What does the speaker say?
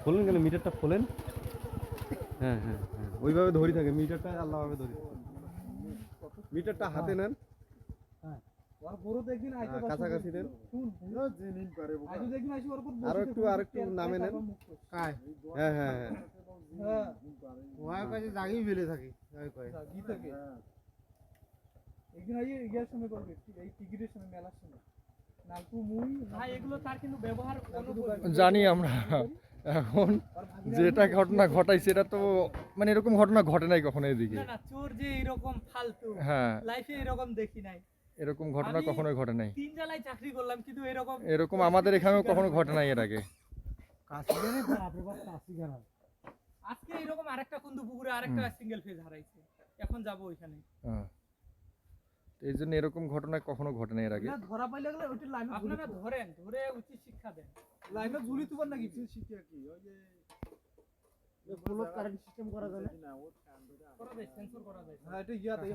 খোলেন কেন মিটারটা খোলেন। হ্যাঁ হ্যাঁ হ্যাঁ ওইভাবে ধরি থাকে মিটারটা আল্লাহভাবে ধরি মিটারটা হাতে নেন কাছাকাছি দেন আরেকটু নামে নেন হ্যাঁ হ্যাঁ হ্যাঁ জাগিয়ে ফেলে থাকি একদিন আইয়ে ইয়ার সময় করবে এই টিকিটের সময় মেলার সময় নালকু মুই ভাই এগুলো তার কিন্তু ব্যবহার জানি আমরা এখন যেটা ঘটনা ঘটাইছে এটা তো মানে এরকম ঘটনা ঘটে নাই কখনো এদিকে না না চোর যে এরকম ফালতু হ্যাঁ লাইফে এরকম দেখি নাই এরকম ঘটনা কখনোই ঘটে নাই তিন জায়গায় চাকরি করলাম কিন্তু এরকম আমাদের এখানেও কখনো ঘটে নাই এর আগে কাশিগানে বাপরে বাপ কাশিগানা আজকে এরকম আরেকটা কুন্দু পুকুরে আরেকটা সিঙ্গেল ফেজ হারাইছে এখন যাব ওইখানে হ্যাঁ এই জন্য এরকম ঘটনা কখনো ঘটে নাই এর আগে না ধরা পাইলে গেলে ওইটা লাইভে আপনারা ধরেন ধরে উচিত শিক্ষা দেন লাইভে ঝুলি তুবার নাকি শিক্ষা কি ওই যে ফলো কারেন্ট সিস্টেম করা যায় না করা যায় সেন্সর করা যায় হ্যাঁ এটা ইয়াতে